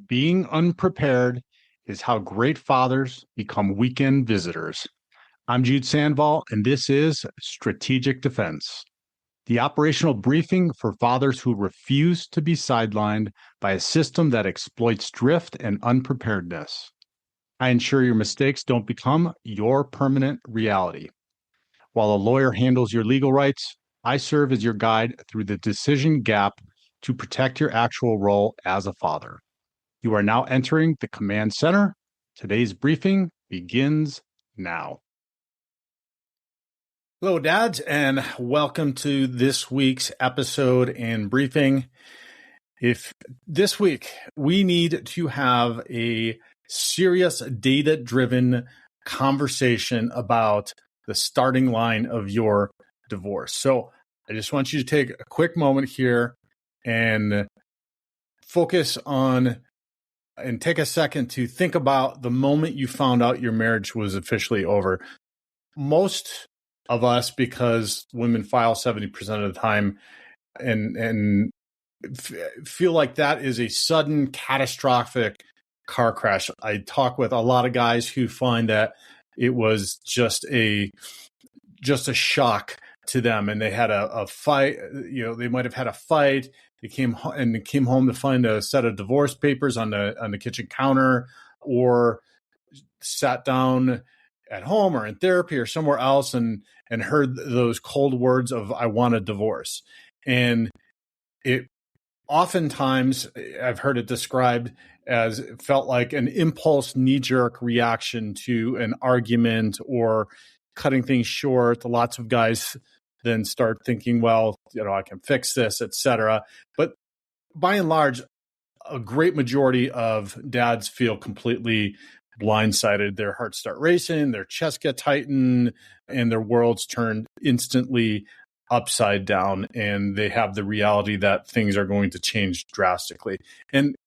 Being unprepared is how great fathers become weekend visitors. I'm Jude Sandval, and this is Strategic Defense, the operational briefing for fathers who refuse to be sidelined by a system that exploits drift and unpreparedness. I ensure your mistakes don't become your permanent reality. While a lawyer handles your legal rights, I serve as your guide through the decision gap to protect your actual role as a father. You are now entering the command center. Today's briefing begins now. Hello, dads, and welcome to this week's episode and briefing. If this week we need to have a serious data-driven conversation about the starting line of your divorce. So I just want you to take a quick moment here and focus on and take a second to think about the moment you found out your marriage was officially over. Most of us, because women file 70% of the time, and feel like that is a sudden catastrophic car crash. I talk with a lot of guys who find that it was just a shock to them, and they had a fight. They might have had a fight. They came home to find a set of divorce papers on the kitchen counter, or sat down at home or in therapy or somewhere else and heard those cold words of "I want a divorce." And it oftentimes, I've heard it described as, it felt like an impulse, knee-jerk reaction to an argument or cutting things short. Lots of guys then start thinking, well, I can fix this, etc. But by and large, a great majority of dads feel completely blindsided. Their hearts start racing, their chest get tightened, and their worlds turn instantly upside down, and they have the reality that things are going to change drastically. And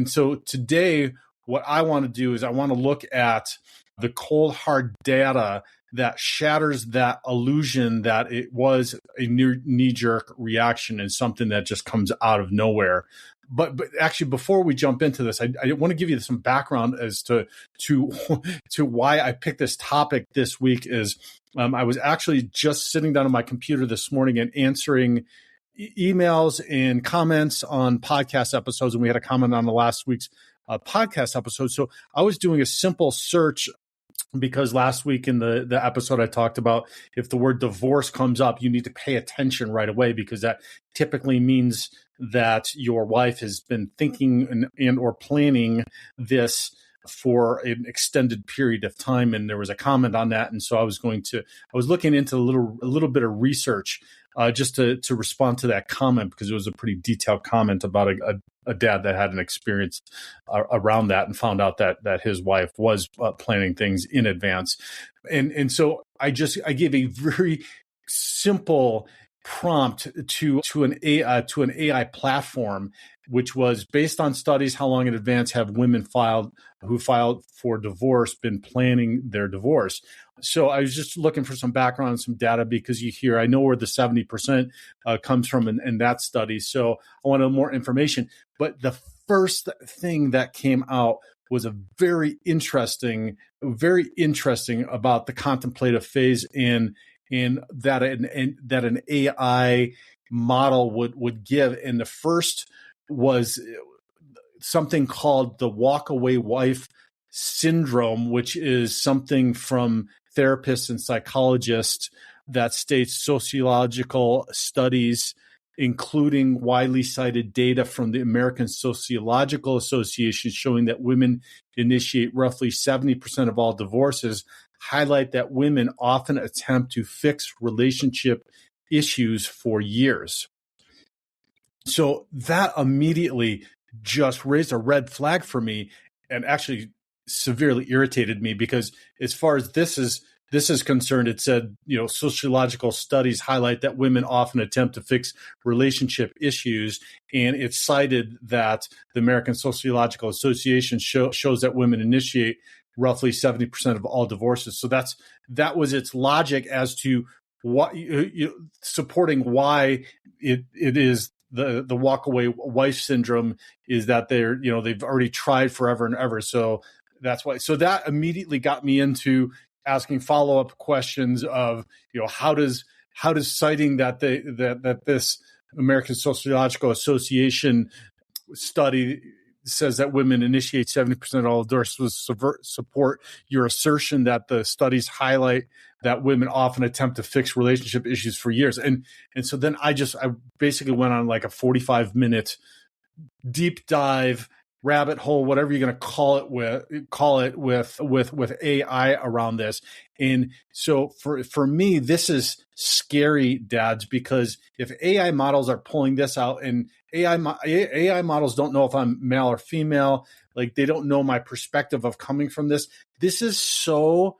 so today, what I want to do is I want to look at the cold, hard data that shatters that illusion that it was a knee-jerk reaction and something that just comes out of nowhere. But actually, before we jump into this, I want to give you some background as to why I picked this topic this week. Is I was actually just sitting down on my computer this morning and answering emails and comments on podcast episodes, and we had a comment on the last week's podcast episode. So I was doing a simple search, because last week in the episode I talked about, if the word divorce comes up, you need to pay attention right away, because that typically means that your wife has been thinking and or planning this for an extended period of time. And there was a comment on that. And so I was looking into a little bit of research just to respond to that comment, because it was a pretty detailed comment about a dad that had an experience around that and found out that his wife was planning things in advance. And so I gave a very simple prompt to an AI platform, which was based on studies: how long in advance have women who filed for divorce been planning their divorce? So I was just looking for some background and some data, because I know where the 70% comes from in that study. So I wanted more information. But the first thing that came out was a very interesting about the contemplative phase in that an AI model would give. And the first was something called the walk-away wife syndrome, which is something from therapists and psychologists that states sociological studies, including widely cited data from the American Sociological Association, showing that women initiate roughly 70% of all divorces, highlight that women often attempt to fix relationship issues for years. So that immediately just raised a red flag for me, and actually severely irritated me, because as far as this is concerned, it said, sociological studies highlight that women often attempt to fix relationship issues, and it cited that the American Sociological Association shows that women initiate roughly 70% of all divorces. So that was its logic as to what supporting why it is the walk away wife syndrome is that they've already tried forever and ever. So that's why. So that immediately got me into asking follow-up questions of, how does citing that this American Sociological Association study says that women initiate 70% of all divorces support your assertion that the studies highlight that women often attempt to fix relationship issues for years. And so then I basically went on like a 45-minute deep dive rabbit hole, whatever you're going to call it with AI around this. And so for me, this is scary, dads, because if AI models are pulling this out, and AI models don't know if I'm male or female, like they don't know my perspective of coming from this. This is so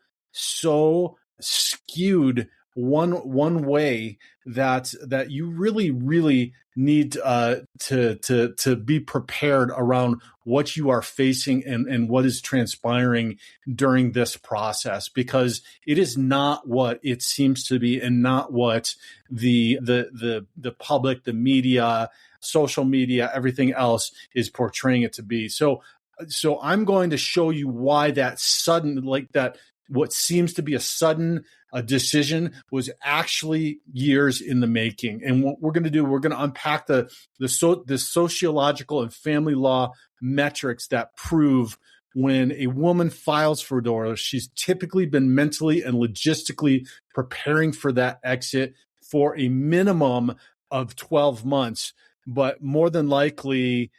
skewed one way that you really need to be prepared around what you are facing and what is transpiring during this process, because it is not what it seems to be, and not what the public, the media, social media, everything else is portraying it to be. So I'm going to show you why that sudden, like that, what seems to be a sudden decision was actually years in the making. And what we're going to do, we're going to unpack the sociological and family law metrics that prove when a woman files for divorce, she's typically been mentally and logistically preparing for that exit for a minimum of 12 months, but more than likely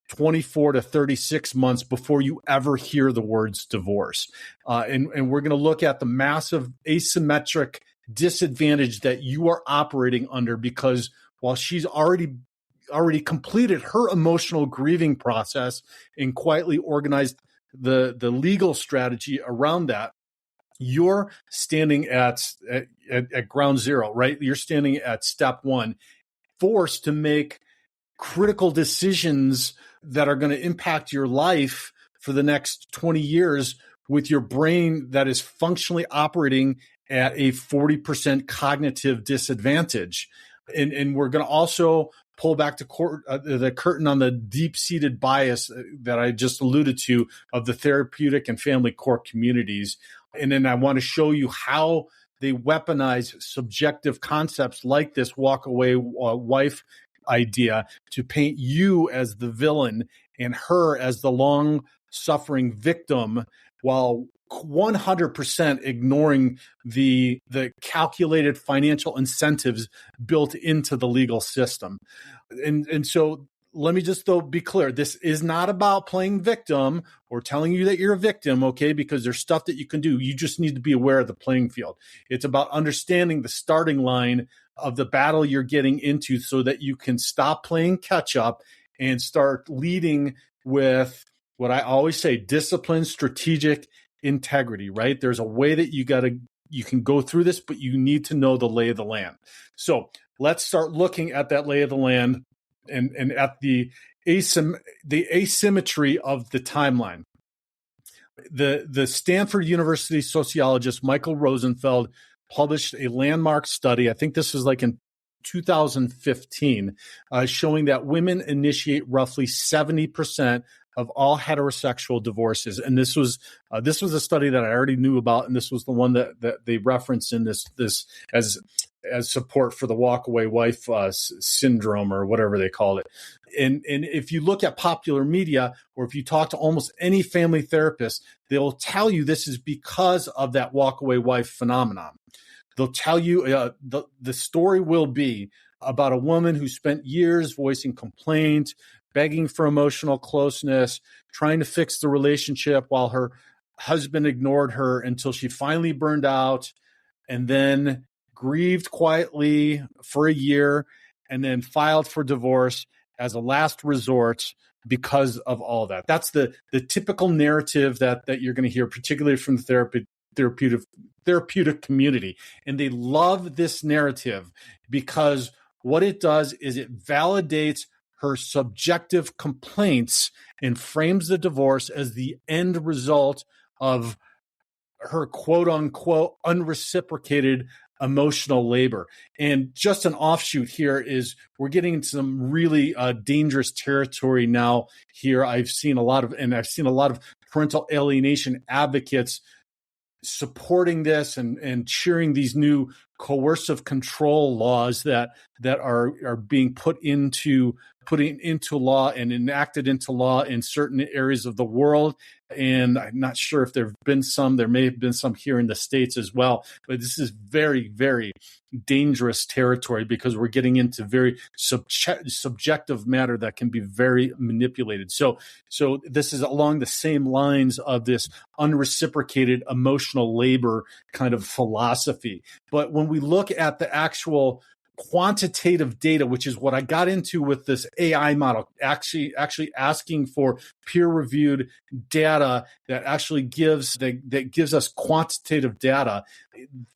24 to 36 months before you ever hear the words divorce. And we're going to look at the massive asymmetric disadvantage that you are operating under, because while she's already completed her emotional grieving process and quietly organized the legal strategy around that, you're standing at ground zero, right? You're standing at step one, forced to make critical decisions that are going to impact your life for the next 20 years with your brain that is functionally operating at a 40% cognitive disadvantage. And we're going to also pull back the curtain on the deep-seated bias that I just alluded to of the therapeutic and family core communities. And then I want to show you how they weaponize subjective concepts like this walk-away wife idea to paint you as the villain and her as the long-suffering victim, while 100% ignoring the calculated financial incentives built into the legal system. And so let me just be clear. This is not about playing victim or telling you that you're a victim, okay? Because there's stuff that you can do. You just need to be aware of the playing field. It's about understanding the starting line of the battle you're getting into so that you can stop playing catch up and start leading with what I always say, discipline, strategic integrity, right? There's a way that you can go through this, but you need to know the lay of the land. So let's start looking at that lay of the land and at the asymmetry of the timeline. The Stanford University sociologist Michael Rosenfeld published a landmark study, I think this was like in 2015, showing that women initiate roughly 70% of all heterosexual divorces. And this was a study that I already knew about, and this was the one that they referenced in this as support for the walkaway wife syndrome, or whatever they called it. And if you look at popular media, or if you talk to almost any family therapist, they'll tell you this is because of that walkaway wife phenomenon. They'll tell you the story will be about a woman who spent years voicing complaint, begging for emotional closeness, trying to fix the relationship while her husband ignored her until she finally burned out, and then grieved quietly for a year, and then filed for divorce as a last resort because of all that. That's the typical narrative that you're going to hear, particularly from the therapeutic community. And they love this narrative because what it does is it validates her subjective complaints and frames the divorce as the end result of her quote unquote unreciprocated emotional labor. And just an offshoot here is we're getting into some really dangerous territory now here. I've seen a lot of parental alienation advocates supporting this and cheering these new coercive control laws that are being put into law and enacted into law in certain areas of the world. And I'm not sure if there may have been some here in the States as well, but this is very, very dangerous territory because we're getting into very subjective matter that can be very manipulated. So this is along the same lines of this unreciprocated emotional labor kind of philosophy. But when we look at the actual quantitative data, which is what I got into with this AI model, actually asking for peer-reviewed data that actually gives us quantitative data,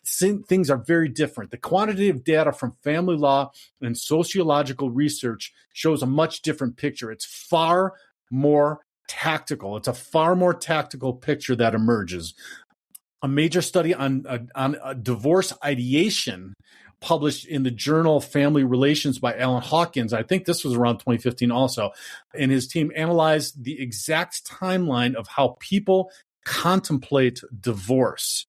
things are very different. The quantitative data from family law and sociological research shows a much different picture. It's far more tactical. It's a far more tactical picture that emerges. A major study on divorce ideation published in the journal Family Relations by Alan Hawkins. I think this was around 2015 also. And his team analyzed the exact timeline of how people contemplate divorce.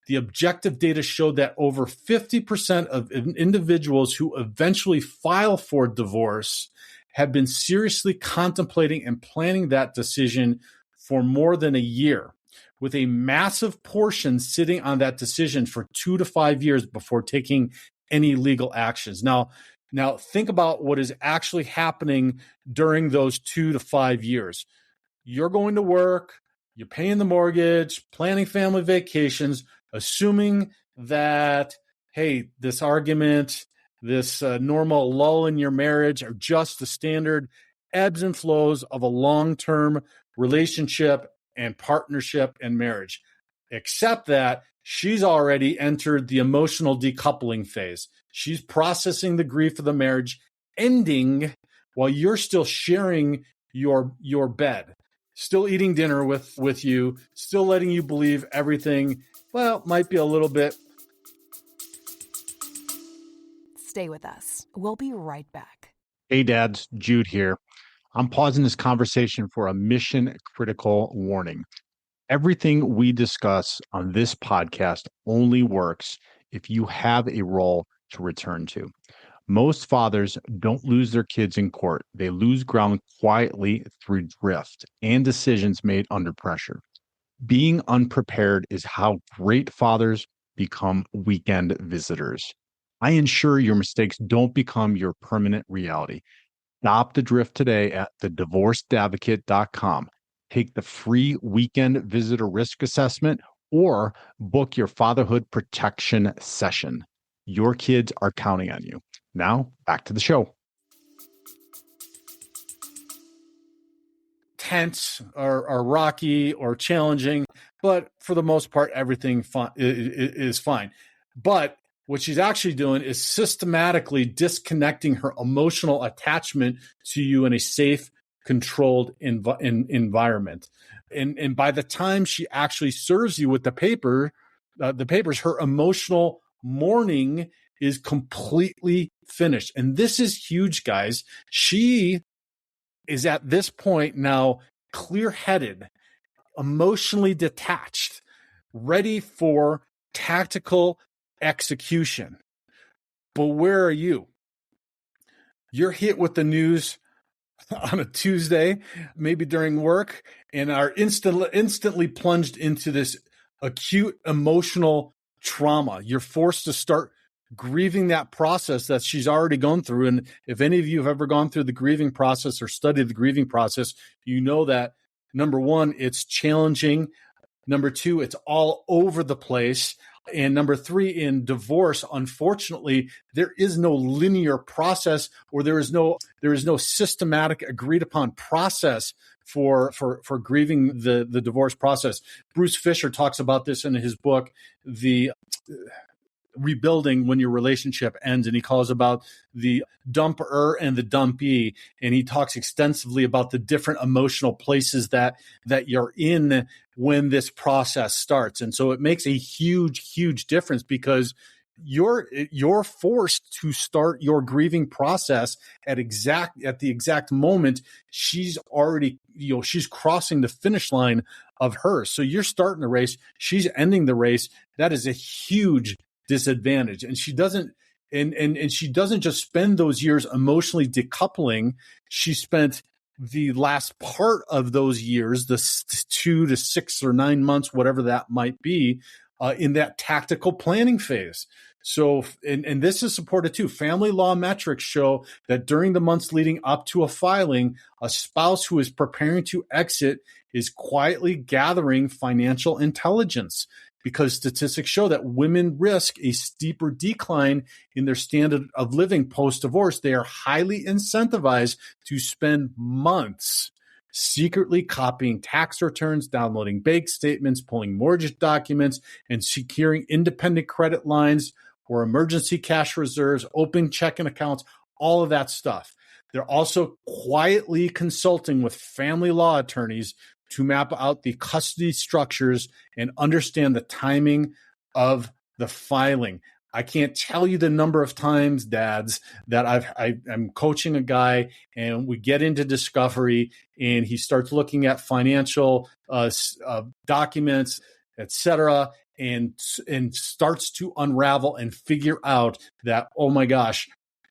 The objective data showed that over 50% of individuals who eventually file for divorce had been seriously contemplating and planning that decision for more than a year, with a massive portion sitting on that decision for 2 to 5 years before taking any legal actions. Now think about what is actually happening during those 2 to 5 years. You're going to work, you're paying the mortgage, planning family vacations, assuming that, hey, this argument, this normal lull in your marriage are just the standard ebbs and flows of a long-term relationship and partnership and marriage, except that she's already entered the emotional decoupling phase. She's processing the grief of the marriage ending while you're still sharing your bed, still eating dinner with you, still letting you believe everything, well, might be a little bit. Stay with us. We'll be right back. Hey, dads, Jude here. I'm pausing this conversation for a mission-critical warning. Everything we discuss on this podcast only works if you have a role to return to. Most fathers don't lose their kids in court. They lose ground quietly through drift and decisions made under pressure. Being unprepared is how great fathers become weekend visitors. I ensure your mistakes don't become your permanent reality. Stop the drift today at thedivorcedadvocate.com. Take the free weekend visitor risk assessment or book your fatherhood protection session. Your kids are counting on you. Now, back to the show. Tense or rocky or challenging, but for the most part, everything is fine. But what she's actually doing is systematically disconnecting her emotional attachment to you in a safe, controlled environment. And by the time she actually serves you with the papers, her emotional mourning is completely finished. And this is huge, guys. She is at this point now clear-headed, emotionally detached, ready for tactical execution. But where are you? You're hit with the news on a Tuesday, maybe during work, and are instantly plunged into this acute emotional trauma. You're forced to start grieving that process that she's already gone through. And if any of you have ever gone through the grieving process or studied the grieving process, you know that, number one, it's challenging. Number two, it's all over the place. And number three, in divorce, unfortunately, there is no linear process, or there is no systematic agreed upon process for grieving the divorce process. Bruce Fisher talks about this in his book, The Rebuilding When Your Relationship Ends, and he calls about the dumper and the dumpee, and he talks extensively about the different emotional places that you're in when this process starts. And so it makes a huge difference, because you're forced to start your grieving process at the exact moment she's already, she's crossing the finish line of hers. So you're starting the race, she's ending the race. That is a huge disadvantage. And she doesn't and she doesn't just spend those years emotionally decoupling. She spent the last part of those years, the 2 to 6 or 9 months, whatever that might be, in that tactical planning phase. So, and this is supported too. Family law metrics show that during the months leading up to a filing, a spouse who is preparing to exit is quietly gathering financial intelligence, because statistics show that women risk a steeper decline in their standard of living post-divorce. They are highly incentivized to spend months secretly copying tax returns, downloading bank statements, pulling mortgage documents, and securing independent credit lines or emergency cash reserves, open checking accounts, all of that stuff. They're also quietly consulting with family law attorneys to map out the custody structures and understand the timing of the filing. I can't tell you the number of times, dads, that I'm coaching a guy and we get into discovery and he starts looking at financial documents, etc., and starts to unravel and figure out that, oh my gosh,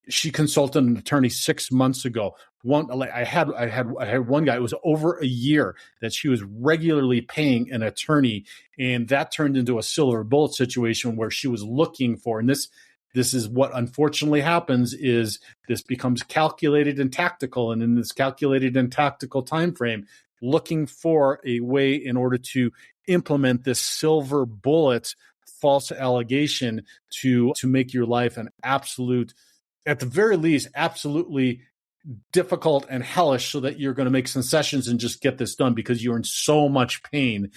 she consulted an attorney 6 months ago. I had one guy, it was over a year that she was regularly paying an attorney, and that turned into a silver bullet situation where she was looking for, and this is what unfortunately happens, is this becomes calculated and tactical, and in this calculated and tactical time frame, looking for a way in order to implement this silver bullet false allegation to make your life an absolute, at the very least, absolutely difficult and hellish, so that you're going to make concessions and just get this done because you're in so much pain.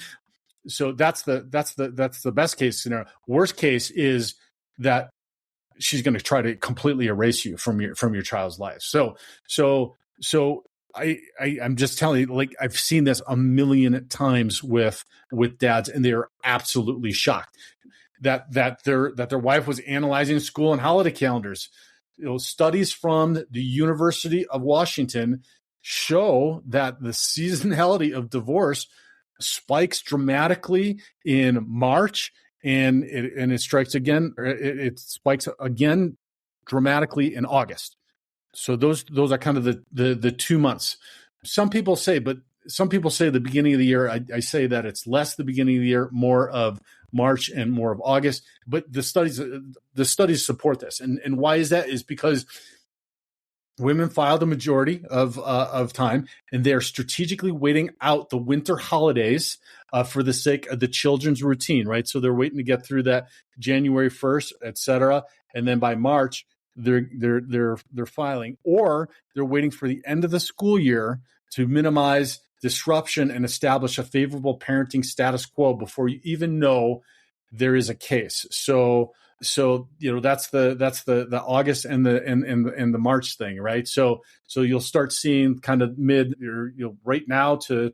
So that's the best case scenario. Worst case is that she's going to try to completely erase you from your child's life. So I'm just telling you, like, I've seen this a million times with dads, and they're absolutely shocked that their wife was analyzing school and holiday calendars. Studies from the University of Washington show that the seasonality of divorce spikes dramatically in March, and it strikes again. It spikes again dramatically in August. So those are kind of the 2 months. Some people say the beginning of the year. I say that it's less the beginning of the year, more of March and more of August. But the studies support this. And why is that? Is because women file the majority of time, and they're strategically waiting out the winter holidays for the sake of the children's routine, right? So they're waiting to get through that January 1st, et cetera. And then by March, they're filing, or they're waiting for the end of the school year to minimize disruption and establish a favorable parenting status quo before you even know there is a case. So that's the August and the March thing, right? So you'll start seeing kind of right now to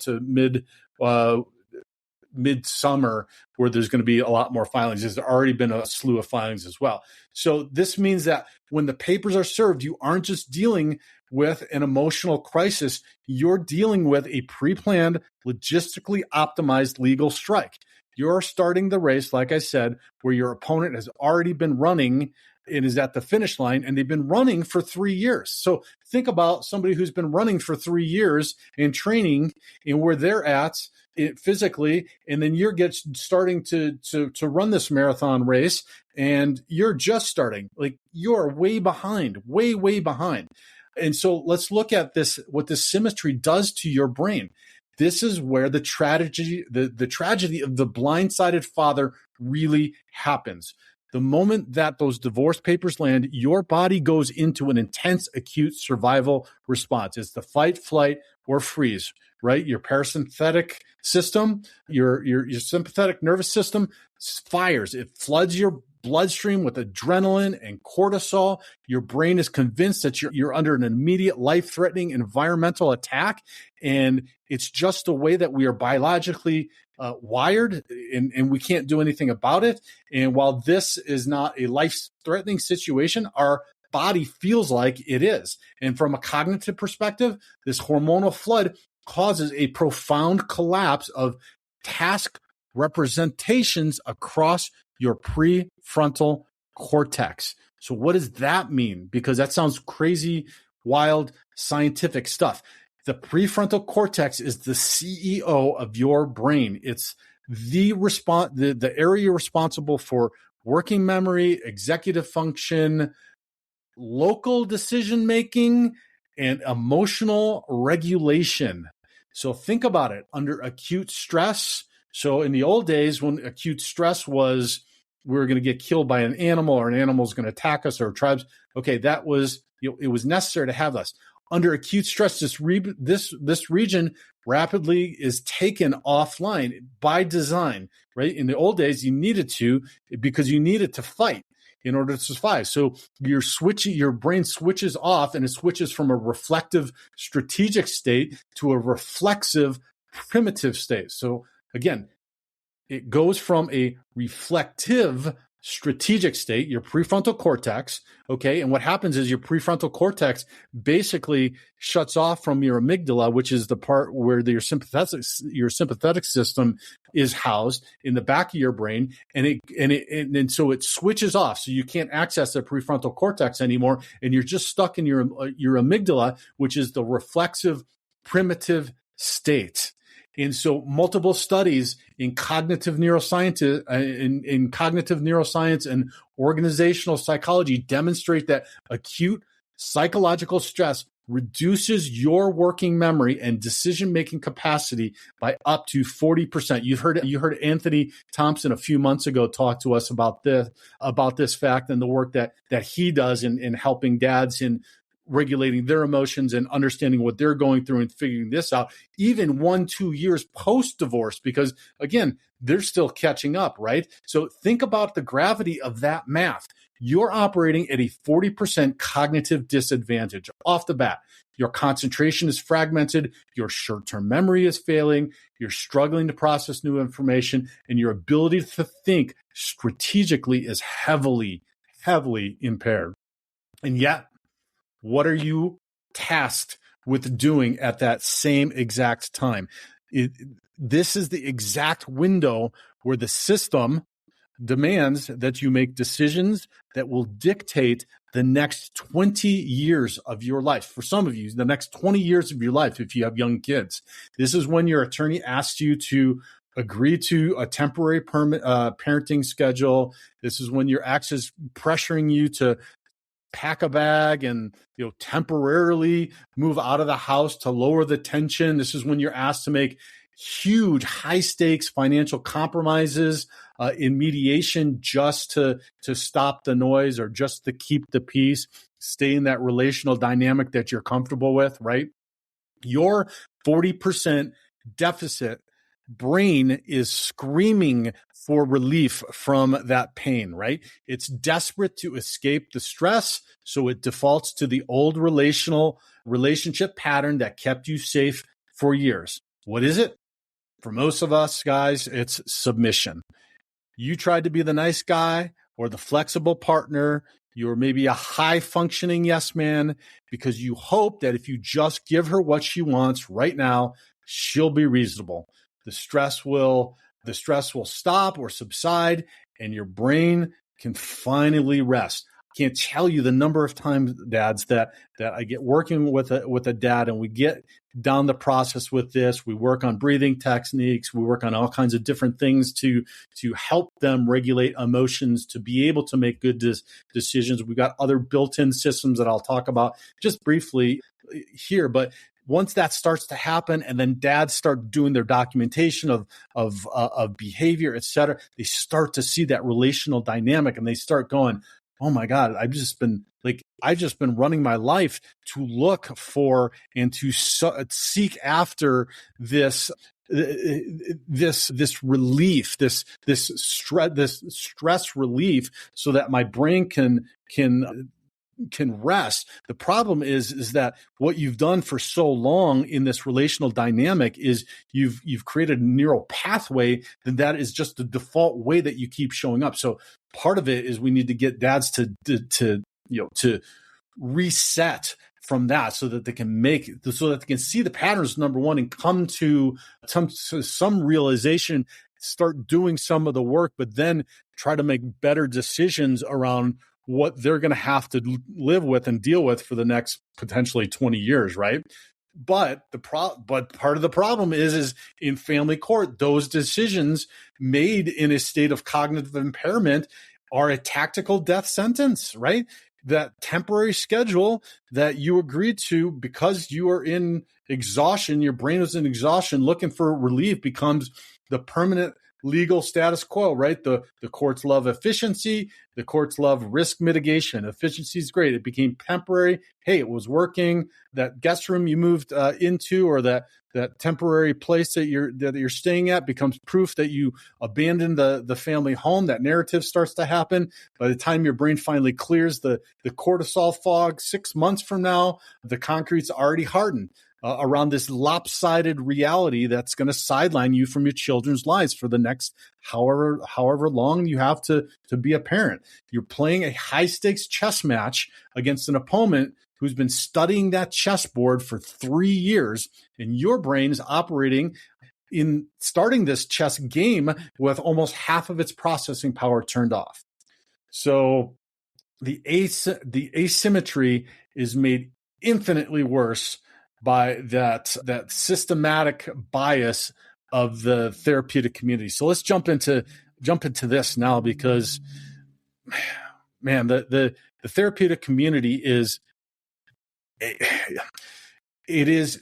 mid-summer, where there's going to be a lot more filings. There's already been a slew of filings as well. So this means that when the papers are served, you aren't just dealing with an emotional crisis, you're dealing with a pre-planned, logistically optimized legal strike. You're starting the race, like I said, where your opponent has already been running and is at the finish line, and they've been running for 3 years. So think about somebody who's been running for 3 years in training and where they're at physically, and then you're starting to run this marathon race, and you're just starting. Like, you're way behind, way behind. And so let's look at this, what this symmetry does to your brain. This is where the tragedy of the blindsided father really happens. The moment that those divorce papers land, your body goes into an intense acute survival response. It's the fight, flight, or freeze, right? Your parasympathetic system, your sympathetic nervous system fires. It floods your bloodstream with adrenaline and cortisol. Your brain is convinced that you're under an immediate life-threatening environmental attack. And it's just the way that we are biologically wired, and we can't do anything about it. And while this is not a life-threatening situation, our body feels like it is. And from a cognitive perspective, this hormonal flood causes a profound collapse of task representations across your prefrontal cortex. So what does that mean? Because that sounds crazy, wild, scientific stuff. The prefrontal cortex is the CEO of your brain. It's the area responsible for working memory, executive function, local decision making, and emotional regulation. So think about it under acute stress. So in the old days, when acute stress was we were going to get killed by an animal, or an animal is going to attack us, or tribes. Okay, that was, it was necessary to have this. Under acute stress, this region rapidly is taken offline by design, right? In the old days, you needed to, because you needed to fight in order to survive. So your brain switches off, and it switches from a reflective strategic state to a reflexive primitive state. So again, it goes from a reflective strategic state, your prefrontal cortex, okay? And what happens is your prefrontal cortex basically shuts off from your amygdala, which is the part where your sympathetic system is housed in the back of your brain, and so it switches off. So you can't access the prefrontal cortex anymore, and you're just stuck in your amygdala, which is the reflexive primitive state. And so multiple studies in cognitive neuroscience and organizational psychology demonstrate that acute psychological stress reduces your working memory and decision-making capacity by up to 40%. You heard Anthony Thompson a few months ago talk to us about this fact and the work that he does in helping dads in regulating their emotions and understanding what they're going through and figuring this out, even 1-2 years post-divorce, because again, they're still catching up, right? So think about the gravity of that math. You're operating at a 40% cognitive disadvantage off the bat. Your concentration is fragmented, your short-term memory is failing, you're struggling to process new information, and your ability to think strategically is heavily, heavily impaired. And yet, what are you tasked with doing at that same exact time? This is the exact window where the system demands that you make decisions that will dictate the next 20 years of your life. For some of you, the next 20 years of your life, if you have young kids. This is when your attorney asks you to agree to a temporary parenting schedule. This is when your ex is pressuring you to pack a bag and temporarily move out of the house to lower the tension. This is when you're asked to make huge, high stakes financial compromises in mediation just to stop the noise or just to keep the peace, stay in that relational dynamic that you're comfortable with, right? Your 40% deficit brain is screaming for relief from that pain, right? It's desperate to escape the stress, so it defaults to the old relationship pattern that kept you safe for years. What is it? For most of us, guys, it's submission. You tried to be the nice guy or the flexible partner. You're maybe a high-functioning yes man because you hope that if you just give her what she wants right now, she'll be reasonable. The stress will stop or subside, and your brain can finally rest. I can't tell you the number of times, dads, that I get working with a dad, and we get down the process with this. We work on breathing techniques. We work on all kinds of different things to help them regulate emotions, to be able to make good decisions. We've got other built-in systems that I'll talk about just briefly here, but once that starts to happen, and then dads start doing their documentation of behavior, et cetera, they start to see that relational dynamic, and they start going, "Oh my God, I've just been running my life to look for and to seek after this this relief, this stress relief, so that my brain can rest. The problem is that what you've done for so long in this relational dynamic is you've created a neural pathway, and that is just the default way that you keep showing up. So part of it is we need to get dads to reset from that, so that they can see the patterns, number one, and come to some realization, start doing some of the work, but then try to make better decisions around what they're going to have to live with and deal with for the next potentially 20 years, right? But part of the problem is in family court, those decisions made in a state of cognitive impairment are a tactical death sentence, right? That temporary schedule that you agreed to because you are in exhaustion, your brain is in exhaustion, looking for relief, becomes the permanent legal status quo, right? The courts love efficiency. The courts love risk mitigation. Efficiency is great. It became temporary. Hey, it was working. That guest room you moved into, or that temporary place that you're staying at, becomes proof that you abandoned the family home. That narrative starts to happen. By the time your brain finally clears the cortisol fog 6 months from now, the concrete's already hardened around this lopsided reality that's going to sideline you from your children's lives for the next however long you have to be a parent. You're playing a high stakes chess match against an opponent who's been studying that chessboard for 3 years, and your brain is operating in starting this chess game with almost half of its processing power turned off. So the asymmetry is made infinitely worse by that systematic bias of the therapeutic community. So let's jump into this now, because, man, the therapeutic community is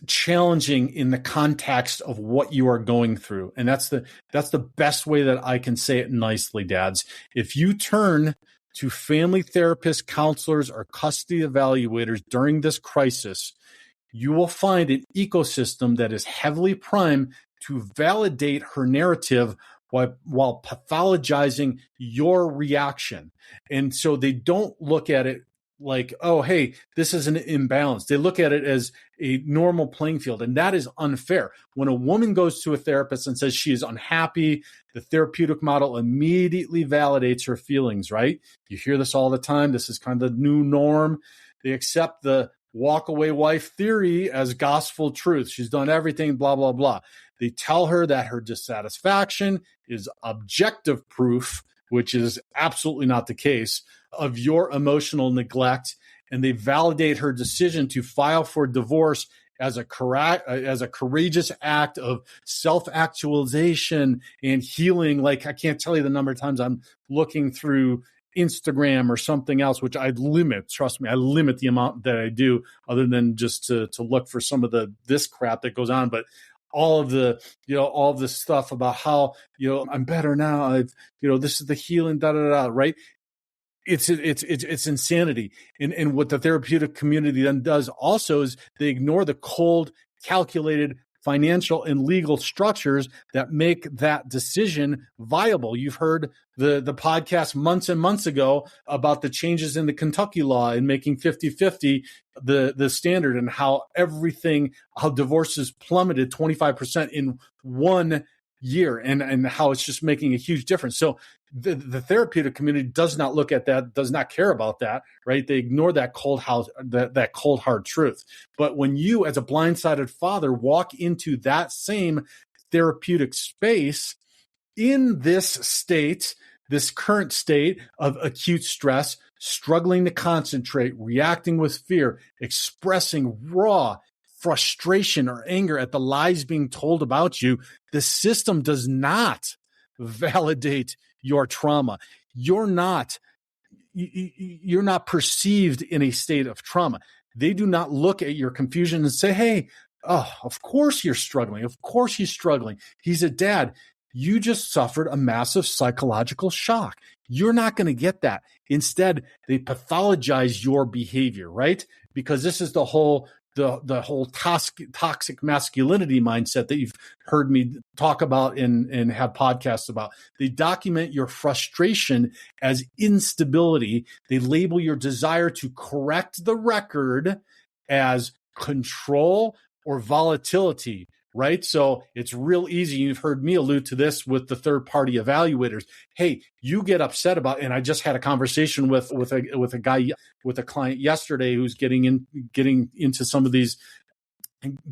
challenging in the context of what you are going through, and that's the best way that I can say it nicely, dads. If you turn to family therapists, counselors, or custody evaluators during this crisis, you will find an ecosystem that is heavily primed to validate her narrative while pathologizing your reaction. And so they don't look at it like, oh, hey, this is an imbalance. They look at it as a normal playing field, and that is unfair. When a woman goes to a therapist and says she is unhappy, the therapeutic model immediately validates her feelings, right? You hear this all the time. This is kind of the new norm. They accept the walk-away wife theory as gospel truth. She's done everything, blah, blah, blah. They tell her that her dissatisfaction is objective proof, which is absolutely not the case, of your emotional neglect, and they validate her decision to file for divorce as a courageous act of self-actualization and healing. Like, I can't tell you the number of times I'm looking through Instagram or something else, which I limit. Trust me, I limit the amount that I do, other than just to look for some of this crap that goes on. But all of this stuff about how, I'm better now. This is the healing, right? It's insanity. And what the therapeutic community then does also is they ignore the cold, calculated financial and legal structures that make that decision viable. You've heard the podcast months and months ago about the changes in the Kentucky law and making 50-50 the standard, and how divorces plummeted 25% in 1 year, and how it's just making a huge difference. So the therapeutic community does not look at that, does not care about that, right? They ignore that cold hard truth. But when you, as a blindsided father, walk into that same therapeutic space in this current state of acute stress, struggling to concentrate, reacting with fear, expressing raw frustration or anger at the lies being told about you, the system does not validate your trauma. You're not perceived in a state of trauma. They do not look at your confusion and say, hey, of course you're struggling. Of course he's struggling. He's a dad. You just suffered a massive psychological shock. You're not going to get that. Instead, they pathologize your behavior, right? Because this is the whole the whole toxic masculinity mindset that you've heard me talk about and have podcasts about. They document your frustration as instability. They label your desire to correct the record as control or volatility, right? So it's real easy. You've heard me allude to this with the third-party evaluators. Hey, you get upset about, and I just had a conversation with a client yesterday who's getting into some of these,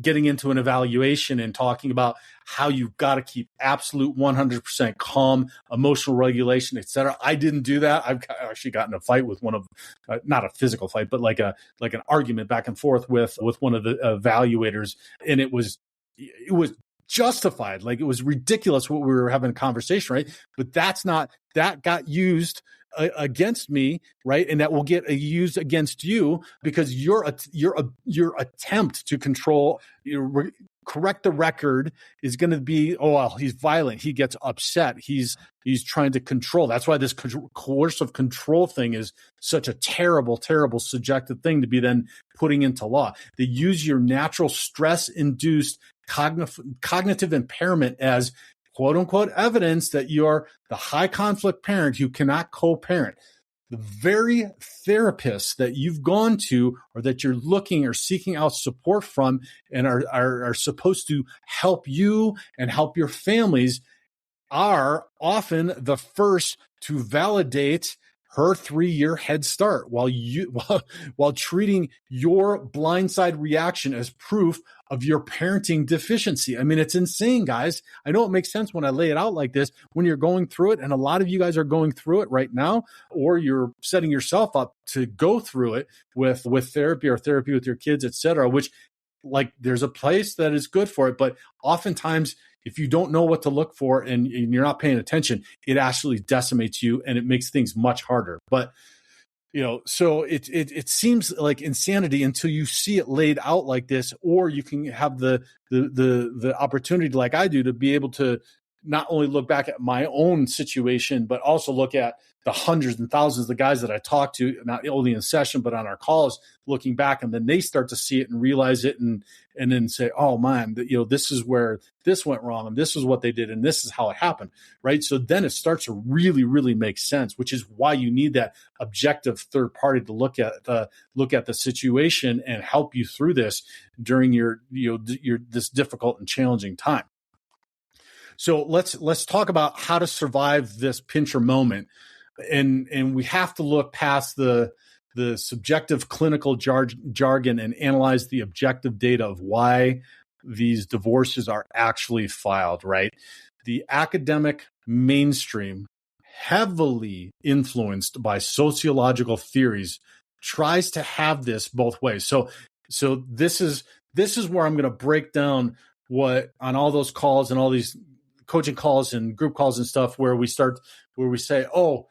getting into an evaluation and talking about how you've got to keep absolute 100% calm, emotional regulation, et cetera. I didn't do that. I've actually gotten in a fight with one of, not a physical fight, but like an argument back and forth with one of the evaluators. And it was justified. Like, it was ridiculous what we were having a conversation, right? But that got used against me, right? And that will get used against you because your attempt to control, correct the record is going to be, oh, well, he's violent. He gets upset. He's trying to control. That's why this coercive control thing is such a terrible, terrible subjective thing to be then putting into law. They use your natural stress-induced cognitive impairment as quote unquote evidence that you're the high conflict parent who cannot co-parent. The very therapists that you've gone to or that you're looking or seeking out support from and are supposed to help you and help your families are often the first to validate her 3-year head start while treating your blindside reaction as proof of your parenting deficiency. I mean, it's insane, guys. I know it makes sense when I lay it out like this, when you're going through it, and a lot of you guys are going through it right now, or you're setting yourself up to go through it with therapy or therapy with your kids, et cetera, which, like, there's a place that is good for it. But oftentimes, if you don't know what to look for and you're not paying attention, it actually decimates you and it makes things much harder. But, so it seems like insanity until you see it laid out like this, or you can have the opportunity, like I do, to be able to not only look back at my own situation, but also look at the hundreds and thousands of the guys that I talk to, not only in session, but on our calls, looking back, and then they start to see it and realize it and then say, oh man, this is where this went wrong and this is what they did and this is how it happened, right? So then it starts to really, really make sense, which is why you need that objective third party to look at the situation and help you through this during your this difficult and challenging time. So let's talk about how to survive this pincher moment. And we have to look past the subjective clinical jargon and analyze the objective data of why these divorces are actually filed, right? The academic mainstream, heavily influenced by sociological theories, tries to have this both ways. So this is where I'm going to break down what, on all those calls and all these coaching calls and group calls and stuff, where we say, oh,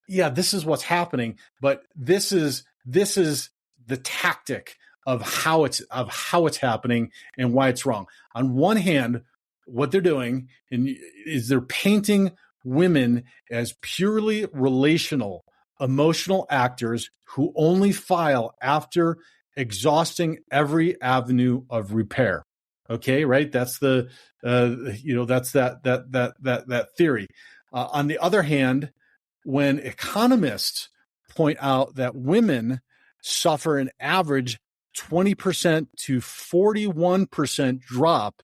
yeah, this is what's happening, but this is the tactic of how it's happening and why it's wrong. On one hand, what they're doing is they're painting women as purely relational, emotional actors who only file after exhausting every avenue of repair. Okay, right? That's that's that theory. On the other hand, when economists point out that women suffer an average 20% to 41% drop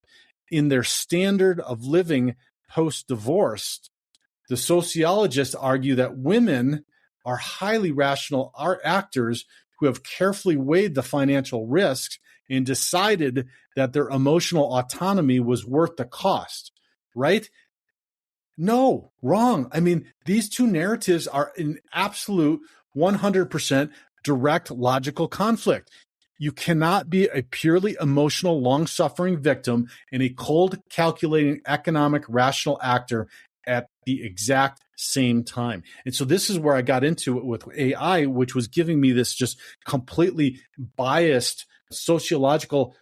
in their standard of living post-divorce, the sociologists argue that women are highly rational actors who have carefully weighed the financial risks and decided that their emotional autonomy was worth the cost, right? No, wrong. I mean, these two narratives are in absolute 100% direct logical conflict. You cannot be a purely emotional, long-suffering victim and a cold, calculating, economic, rational actor at the exact same time. And so this is where I got into it with AI, which was giving me this just completely biased sociological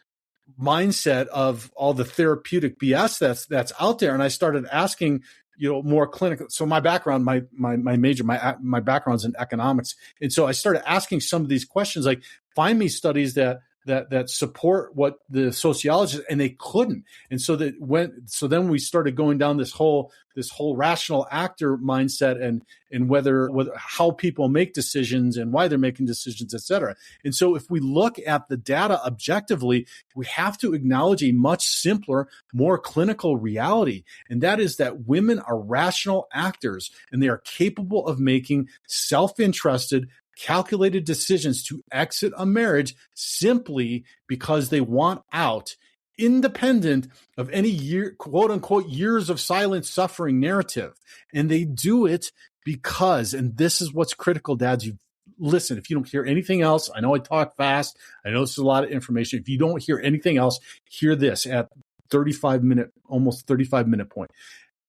mindset of all the therapeutic BS that's out there. And I started asking, more clinical. So my background, my major, my background's in economics. And so I started asking some of these questions, like, find me studies that that support what the sociologists, and they couldn't. And so then we started going down this whole rational actor mindset and whether how people make decisions and why they're making decisions, et cetera. And so if we look at the data objectively, we have to acknowledge a much simpler, more clinical reality. And that is that women are rational actors, and they are capable of making self-interested, calculated decisions to exit a marriage simply because they want out, independent of any quote unquote years of silent suffering narrative. And they do it because, and this is what's critical, dads, listen, if you don't hear anything else, I know I talk fast, I know this is a lot of information. If you don't hear anything else, hear this at almost 35 minute point.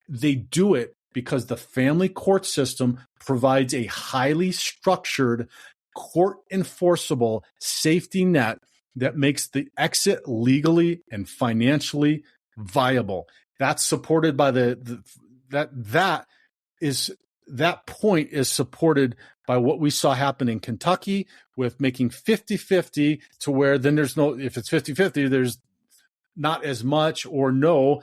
They do it because the family court system provides a highly structured, court enforceable safety net that makes the exit legally and financially viable. That's supported by that point is supported by what we saw happen in Kentucky with making 50-50 to where then if it's 50-50, there's not as much or no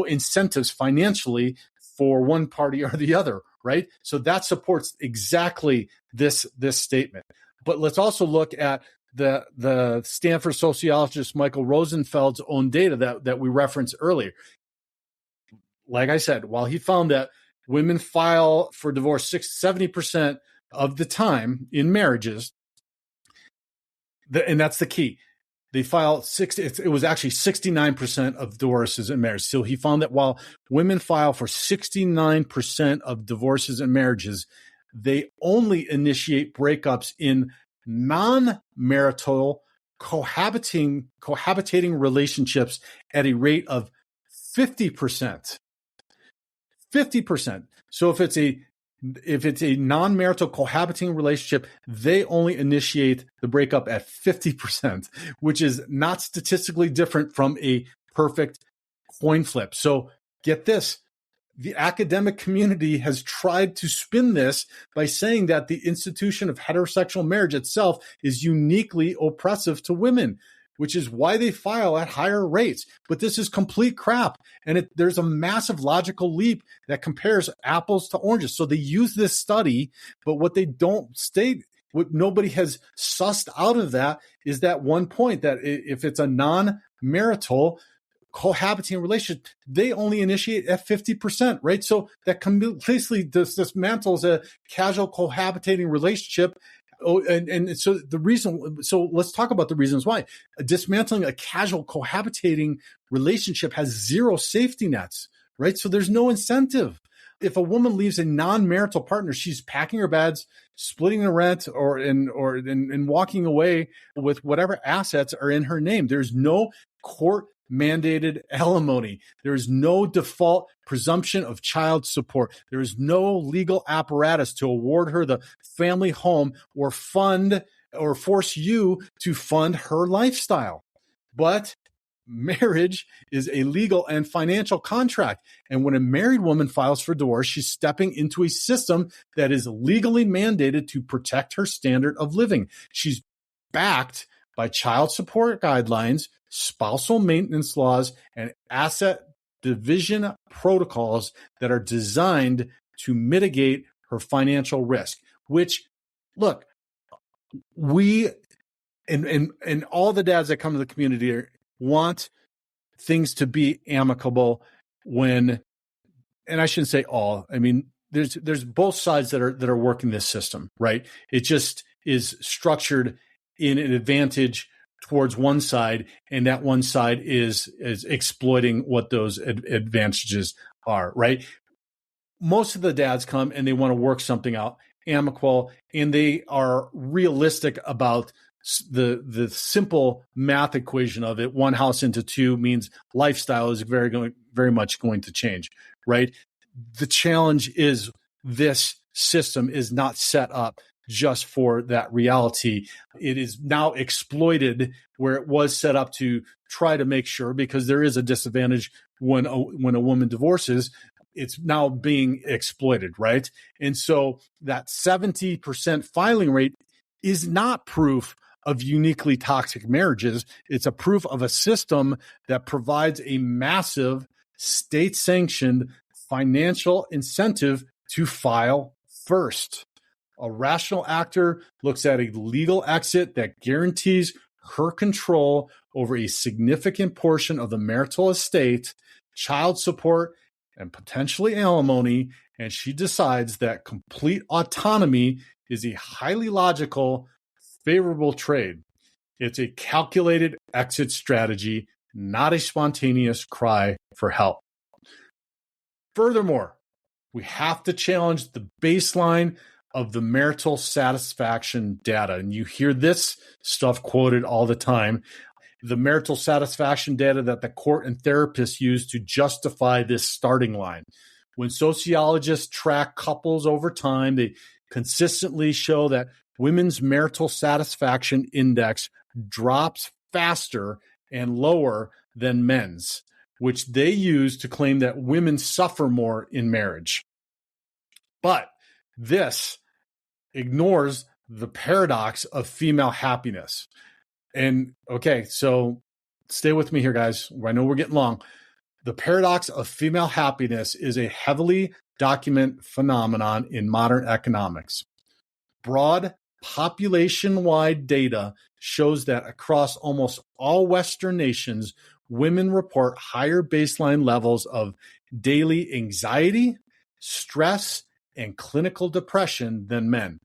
incentives financially for one party or the other, right? So that supports exactly this statement. But let's also look at the Stanford sociologist Michael Rosenfeld's own data that we referenced earlier. Like I said, while he found that women file for divorce 70% of the time in marriages, and that's the key. They file it was actually 69% of divorces in marriage. So he found that while women file for 69% of divorces and marriages, they only initiate breakups in non-marital cohabitating relationships at a rate of 50%. 50%. So if it's a non-marital cohabiting relationship, they only initiate the breakup at 50%, which is not statistically different from a perfect coin flip. So get this. The academic community has tried to spin this by saying that the institution of heterosexual marriage itself is uniquely oppressive to women, which is why they file at higher rates. But this is complete crap. And there's a massive logical leap that compares apples to oranges. So they use this study, but what they don't state, what nobody has sussed out of that is that one point that if it's a non-marital cohabiting relationship, they only initiate at 50%, right? So that completely dismantles a casual cohabitating relationship. Oh, and so let's talk about the reasons why. Dismantling a casual cohabitating relationship has zero safety nets, right? So there's no incentive. If a woman leaves a non-marital partner, she's packing her bags, splitting the rent, or walking away with whatever assets are in her name. There's no court mandated alimony. There is no default presumption of child support. There is no legal apparatus to award her the family home or fund or force you to fund her lifestyle. But marriage is a legal and financial contract. And when a married woman files for divorce, she's stepping into a system that is legally mandated to protect her standard of living. She's backed by child support guidelines, spousal maintenance laws, and asset division protocols that are designed to mitigate her financial risk, which, look, we and all the dads that come to the community want things to be amicable and I shouldn't say all, I mean, there's both sides that are working this system, right? It just is structured in an advantage towards one side, and that one side is exploiting what those advantages are, right? Most of the dads come and they want to work something out amicable, and they are realistic about the simple math equation of it. One house into two means lifestyle is very much going to change, right? The challenge is this system is not set up just for that reality. It is now exploited where it was set up to try to make sure, because there is a disadvantage when a woman divorces, it's now being exploited, right? And so that 70% filing rate is not proof of uniquely toxic marriages. It's a proof of a system that provides a massive state-sanctioned financial incentive to file first. A rational actor looks at a legal exit that guarantees her control over a significant portion of the marital estate, child support, and potentially alimony, and she decides that complete autonomy is a highly logical, favorable trade. It's a calculated exit strategy, not a spontaneous cry for help. Furthermore, we have to challenge the baseline of the marital satisfaction data. And you hear this stuff quoted all the time. The marital satisfaction data that the court and therapists use to justify this starting line. When sociologists track couples over time, they consistently show that women's marital satisfaction index drops faster and lower than men's, which they use to claim that women suffer more in marriage. But this ignores the paradox of female happiness. And okay, so stay with me here, guys. I know we're getting long. The paradox of female happiness is a heavily documented phenomenon in modern economics. Broad population-wide data shows that across almost all Western nations, women report higher baseline levels of daily anxiety, stress, and clinical depression than men,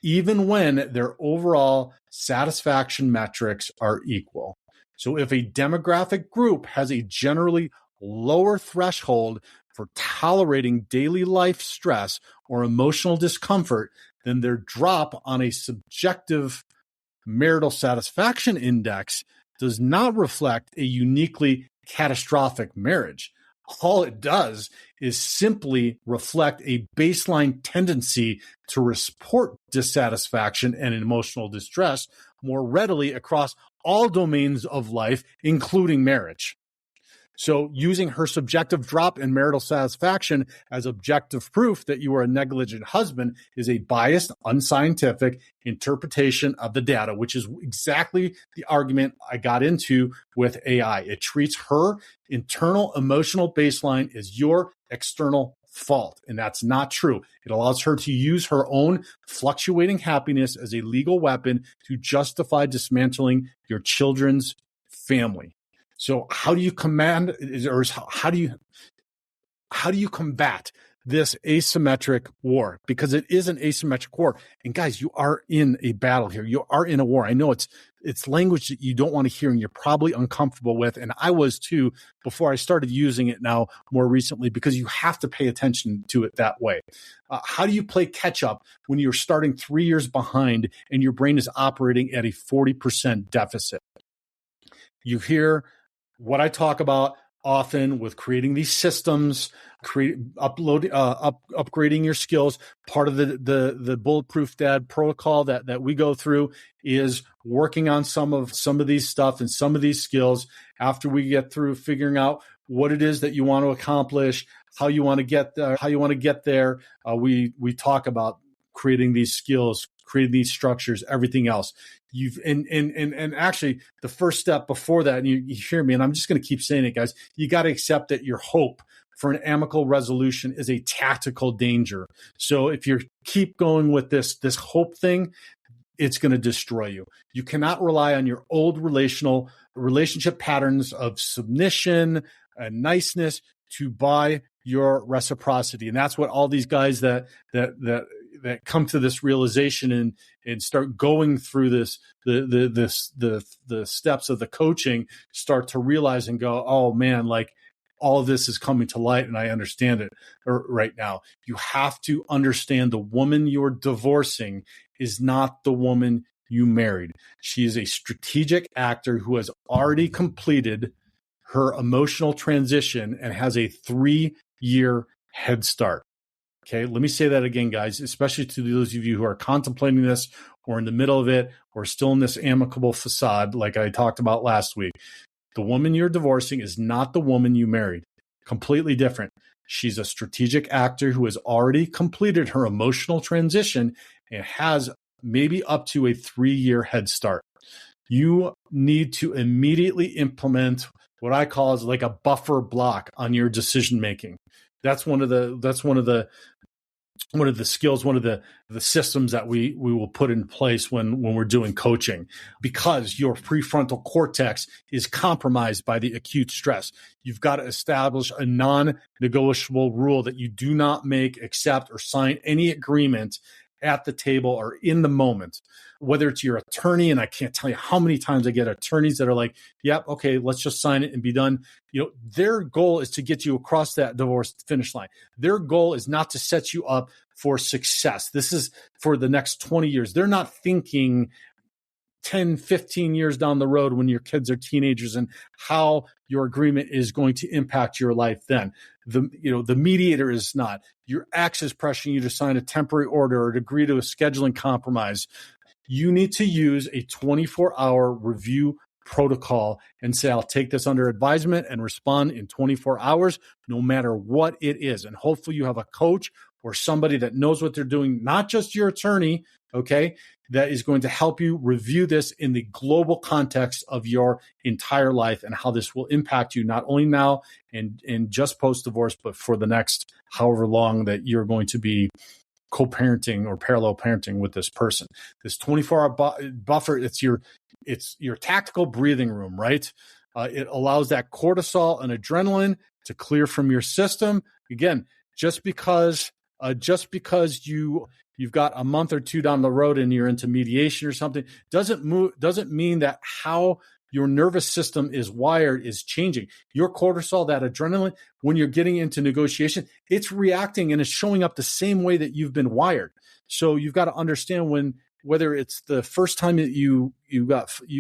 even when their overall satisfaction metrics are equal. So if a demographic group has a generally lower threshold for tolerating daily life stress or emotional discomfort, then their drop on a subjective marital satisfaction index does not reflect a uniquely catastrophic marriage. All it does is simply reflect a baseline tendency to report dissatisfaction and emotional distress more readily across all domains of life, including marriage. So using her subjective drop in marital satisfaction as objective proof that you are a negligent husband is a biased, unscientific interpretation of the data, which is exactly the argument I got into with AI. It treats her internal emotional baseline as your external fault, and that's not true. It allows her to use her own fluctuating happiness as a legal weapon to justify dismantling your children's family. So how do you how do you combat this asymmetric war? Because it is an asymmetric war. And guys, you are in a battle here. You are in a war. I know it's language that you don't want to hear and you're probably uncomfortable with. And I was too before I started using it now more recently, because you have to pay attention to it that way. How do you play catch up when you're starting 3 years behind and your brain is operating at a 40% deficit? You hear what I talk about often with creating these systems, upgrading your skills. Part of the Bulletproof Dad protocol that we go through is working on some of these stuff and some of these skills after we get through figuring out what it is that you want to accomplish, how you want to get there. We talk about creating these skills, creating these structures, everything else. And actually the first step before that, and you hear me, and I'm just going to keep saying it, guys, you got to accept that your hope for an amicable resolution is a tactical danger. So if you keep going with this hope thing, it's going to destroy you. You cannot rely on your old relationship patterns of submission and niceness to buy your reciprocity. And that's what all these guys that come to this realization and start going through the steps of the coaching start to realize and go, oh man, like all of this is coming to light and I understand it right now. You have to understand the woman you're divorcing is not the woman you married. She is a strategic actor who has already completed her emotional transition and has a 3-year head start. Okay, let me say that again, guys, especially to those of you who are contemplating this or in the middle of it or still in this amicable facade like I talked about last week. The woman you're divorcing is not the woman you married. Completely different. She's a strategic actor who has already completed her emotional transition and has maybe up to a 3-year head start. You need to immediately implement what I call is like a buffer block on your decision making. That's one of the skills, one of the systems that we will put in place when we're doing coaching, because your prefrontal cortex is compromised by the acute stress. You've got to establish a non-negotiable rule that you do not make, accept, or sign any agreement at the table or in the moment, whether it's your attorney. And I can't tell you how many times I get attorneys that are like, yep, okay, let's just sign it and be done. Their goal is to get you across that divorce finish line. Their goal is not to set you up for success. This is for the next 20 years. They're not thinking 10, 15 years down the road when your kids are teenagers and how your agreement is going to impact your life then. The mediator is not. Your ex is pressuring you to sign a temporary order or to agree to a scheduling compromise. You need to use a 24-hour review protocol and say, I'll take this under advisement and respond in 24 hours, no matter what it is. And hopefully you have a coach or somebody that knows what they're doing, not just your attorney, okay, that is going to help you review this in the global context of your entire life and how this will impact you not only now and just post-divorce, but for the next however long that you're going to be co-parenting or parallel parenting with this person. This 24-hour buffer, it's your tactical breathing room, right? It allows that cortisol and adrenaline to clear from your system. Again, just because you've got a month or two down the road and you're into mediation or something, doesn't mean that how your nervous system is wired is changing. Your cortisol, that adrenaline, when you're getting into negotiation, it's reacting and it's showing up the same way that you've been wired. So you've got to understand whether it's the first time that you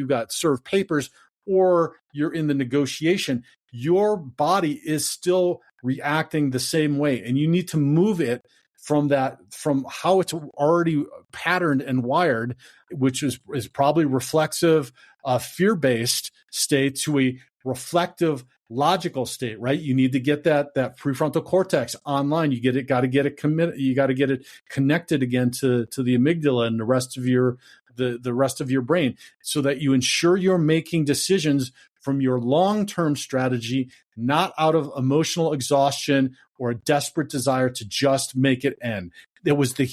got served papers or you're in the negotiation, your body is still reacting the same way, and you need to move it from how it's already patterned and wired, which is probably reflexive, fear-based state, to a reflective, logical state, right? You need to get that prefrontal cortex online. You got to get it committed. You got to get it connected again to the amygdala and the rest of your brain, so that you ensure you're making decisions from your long-term strategy, not out of emotional exhaustion or a desperate desire to just make it end. It was the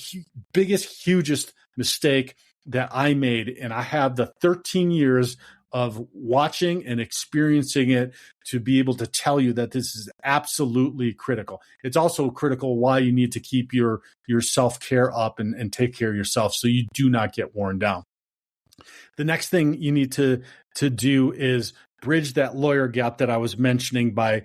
biggest, hugest mistake that I made, and I have the 13 years of watching and experiencing it to be able to tell you that this is absolutely critical. It's also critical why you need to keep your self-care up and take care of yourself so you do not get worn down. The next thing you need to do is bridge that lawyer gap that I was mentioning by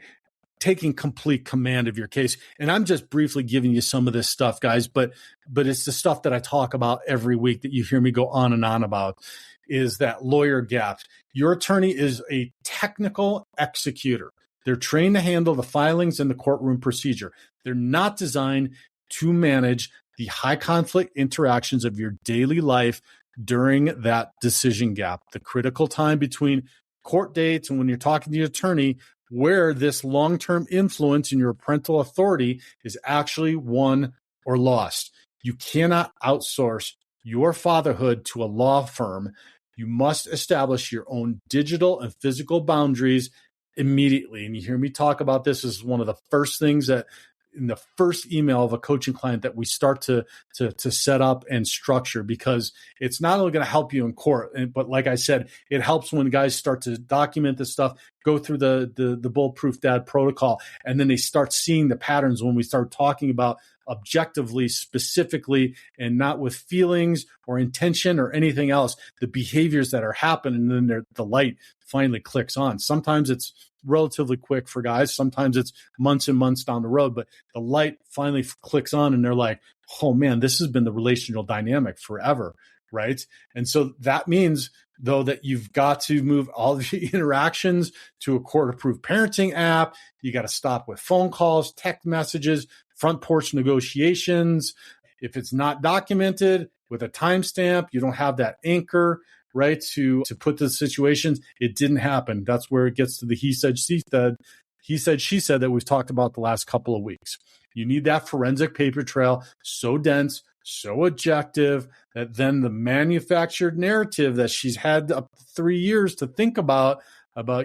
taking complete command of your case. And I'm just briefly giving you some of this stuff, guys, but it's the stuff that I talk about every week that you hear me go on and on about, is that lawyer gap. Your attorney is a technical executor. They're trained to handle the filings and the courtroom procedure. They're not designed to manage the high conflict interactions of your daily life during that decision gap, the critical time between court dates and when you're talking to your attorney, where this long-term influence in your parental authority is actually won or lost. You cannot outsource your fatherhood to a law firm. You must establish your own digital and physical boundaries immediately. And you hear me talk about this as one of the first things that in the first email of a coaching client that we start to set up and structure, because it's not only going to help you in court, but like I said, it helps when guys start to document this stuff, go through the Bulletproof Dad protocol, and then they start seeing the patterns when we start talking about objectively, specifically, and not with feelings or intention or anything else, the behaviors that are happening, and then the light finally clicks on. Sometimes it's relatively quick for guys. Sometimes it's months and months down the road, but the light finally clicks on and they're like, oh man, this has been the relational dynamic forever, right? And so that means, though, that you've got to move all the interactions to a court-approved parenting app. You got to stop with phone calls, text messages, front porch negotiations. If it's not documented with a timestamp, you don't have that anchor, right, to put the situations. It didn't happen. That's where it gets to the he said, she said that we've talked about the last couple of weeks. You need that forensic paper trail so dense, so objective that then the manufactured narrative that she's had up to 3 years to think about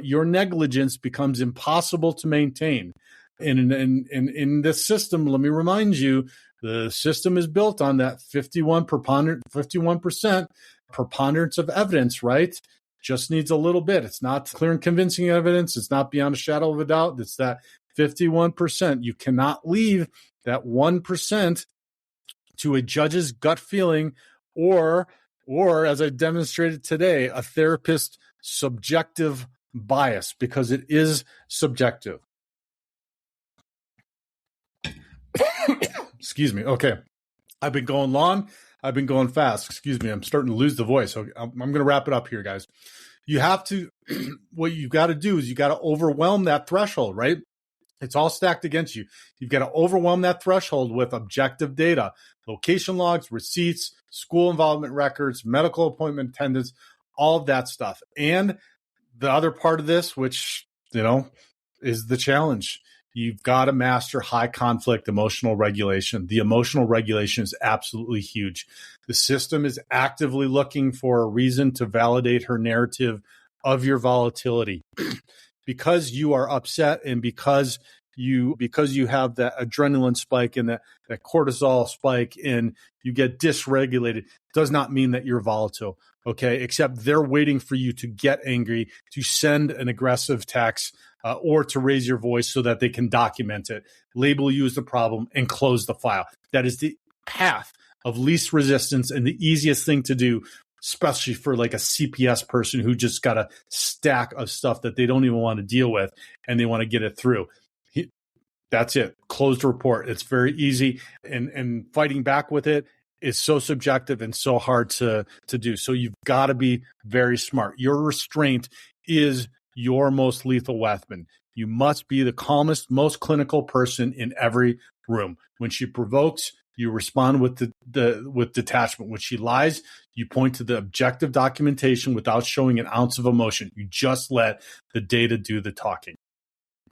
your negligence becomes impossible to maintain. And in this system, let me remind you, the system is built on that 51% preponderance of evidence, right? Just needs a little bit. It's not clear and convincing evidence. It's not beyond a shadow of a doubt. It's that 51%. You cannot leave that 1% to a judge's gut feeling or as I demonstrated today, a therapist's subjective bias, because it is subjective. Excuse me. Okay. I've been going long. I've been going fast. Excuse me. I'm starting to lose the voice. So I'm going to wrap it up here, guys. You have to, what you got to do is you got to overwhelm that threshold, right? It's all stacked against you. You've got to overwhelm that threshold with objective data, location logs, receipts, school involvement records, medical appointment attendance, all of that stuff. And the other part of this, which, is the challenge. You've got to master high conflict emotional regulation. The emotional regulation is absolutely huge. The system is actively looking for a reason to validate her narrative of your volatility. Because you are upset and because you have that adrenaline spike and that cortisol spike and you get dysregulated, does not mean that you're volatile. Okay. Except they're waiting for you to get angry, to send an aggressive text, or to raise your voice so that they can document it, label you as the problem, and close the file. That is the path of least resistance and the easiest thing to do, especially for like a CPS person who just got a stack of stuff that they don't even want to deal with and they want to get it through. That's it. Closed report. It's very easy. And fighting back with it is so subjective and so hard to do. So you've got to be very smart. Your restraint is your most lethal weapon. You must be the calmest, most clinical person in every room. When she provokes, you respond with with detachment. When she lies, you point to the objective documentation without showing an ounce of emotion. You just let the data do the talking.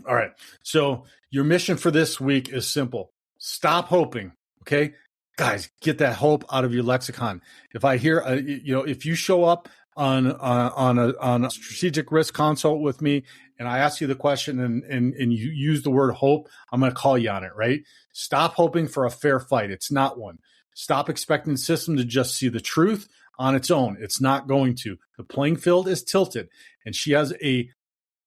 All right. So your mission for this week is simple. Stop hoping. Okay, guys, get that hope out of your lexicon. If I hear, if you show up on a strategic risk consult with me and I ask you the question and you use the word hope, I'm going to call you on it, right? Stop hoping for a fair fight. It's not one. Stop expecting the system to just see the truth on its own. It's not going to. The playing field is tilted and she has a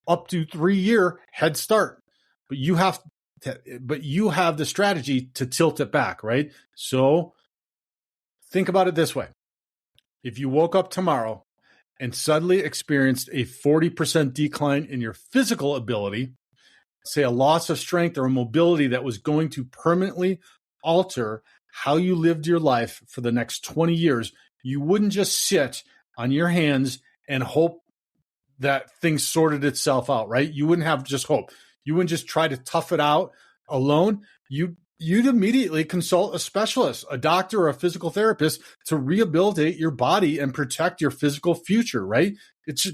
up to 3-year head start, but you have the strategy to tilt it back, right? So think about it this way. If you woke up tomorrow and suddenly experienced a 40% decline in your physical ability, say a loss of strength or a mobility that was going to permanently alter how you lived your life for the next 20 years, you wouldn't just sit on your hands and hope that things sorted itself out, right? You wouldn't have just hope. You wouldn't just try to tough it out alone. You'd immediately consult a specialist, a doctor or a physical therapist to rehabilitate your body and protect your physical future, right?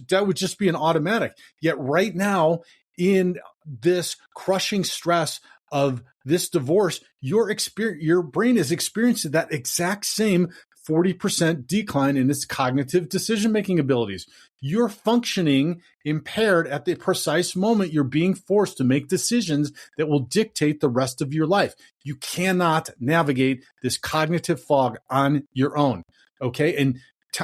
That would just be an automatic. Yet right now, in this crushing stress of this divorce, your brain is experiencing that exact same 40% decline in its cognitive decision-making abilities. You're functioning impaired at the precise moment you're being forced to make decisions that will dictate the rest of your life. You cannot navigate this cognitive fog on your own, okay? And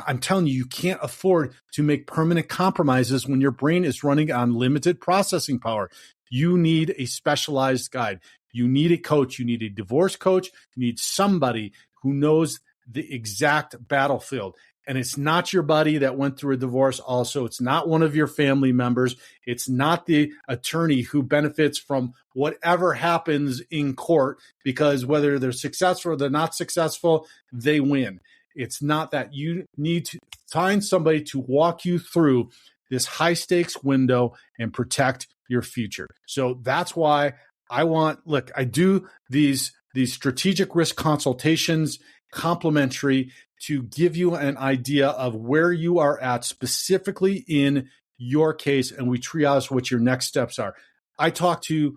I'm telling you, you can't afford to make permanent compromises when your brain is running on limited processing power. You need a specialized guide. You need a coach. You need a divorce coach. You need somebody who knows the exact battlefield. And it's not your buddy that went through a divorce also. It's not one of your family members. It's not the attorney who benefits from whatever happens in court, because whether they're successful or they're not successful, they win. It's not that. You need to find somebody to walk you through this high stakes window and protect your future. So that's why I do these strategic risk consultations complimentary to give you an idea of where you are at specifically in your case, and we triage what your next steps are. I talk to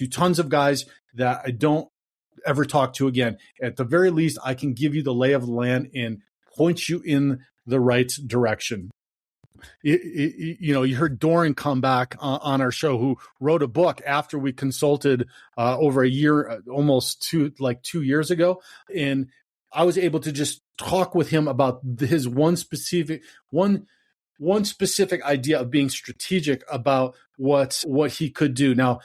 tons of guys that I don't ever talk to again. At the very least, I can give you the lay of the land and point you in the right direction. You heard Doran come back on our show, who wrote a book after we consulted over a year, almost 2 years ago. And I was able to just talk with him about his one specific idea of being strategic about what he could do. Now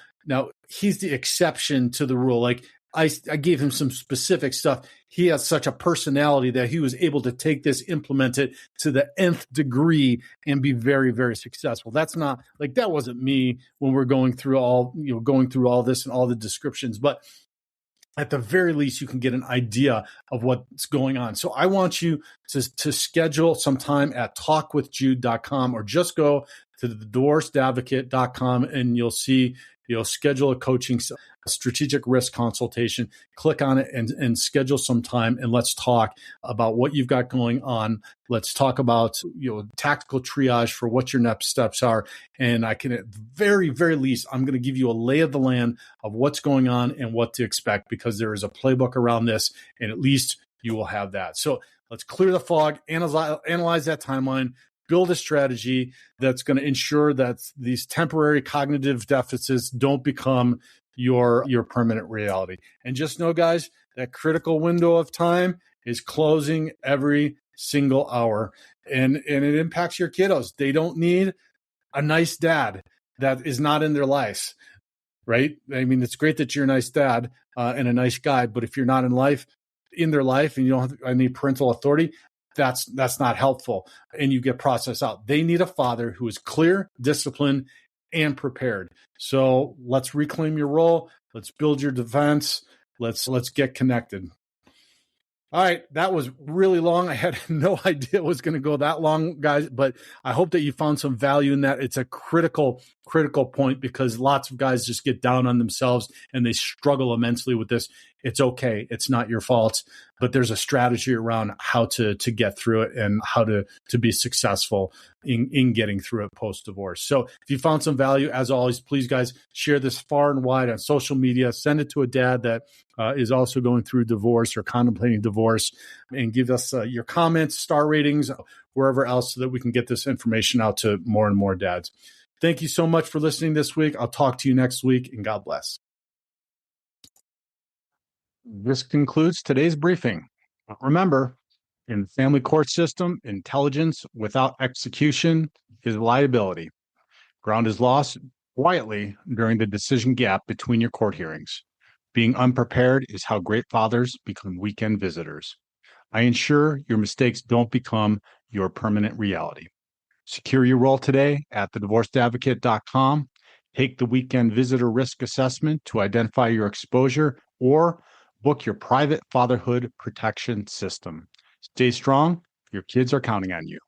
he's the exception to the rule. Like I gave him some specific stuff. He has such a personality that he was able to take this, implement it to the nth degree, and be very, very successful. That's not like, that wasn't me when we're going through all this and all the descriptions, but at the very least, you can get an idea of what's going on. So I want you to schedule some time at talkwithjude.com, or just go to the divorceadvocate.com and you'll see, schedule a coaching strategic risk consultation. Click on it and schedule some time, and let's talk about what you've got going on. Let's talk about tactical triage for what your next steps are. And I can, at the very, very least, I'm going to give you a lay of the land of what's going on and what to expect, because there is a playbook around this, and at least you will have that. So let's clear the fog, analyze that timeline, build a strategy that's going to ensure that these temporary cognitive deficits don't become your permanent reality. And just know, guys, that critical window of time is closing every single hour, and it impacts your kiddos. They don't need a nice dad that is not in their lives, right? I mean, it's great that you're a nice dad and a nice guy, but if you're not in their life and you don't have any parental authority, that's not helpful, and you get processed out. They need a father who is clear, disciplined, and prepared. So let's reclaim your role. Let's build your defense. Let's get connected. All right, that was really long. I had no idea it was going to go that long, guys, but I hope that you found some value in that. It's a critical point, because lots of guys just get down on themselves and they struggle immensely with this. It's okay. It's not your fault, but there's a strategy around how to get through it and how to be successful in getting through it post-divorce. So if you found some value, as always, please, guys, share this far and wide on social media. Send it to a dad that is also going through divorce or contemplating divorce, and give us your comments, star ratings, wherever else, so that we can get this information out to more and more dads. Thank you so much for listening this week. I'll talk to you next week, and God bless. This concludes today's briefing. Remember, in the family court system, intelligence without execution is liability. Ground is lost quietly during the decision gap between your court hearings. Being unprepared is how great fathers become weekend visitors. I ensure your mistakes don't become your permanent reality. Secure your role today at thedivorceadvocate.com. Take the weekend visitor risk assessment to identify your exposure, or book your private fatherhood protection system. Stay strong. Your kids are counting on you.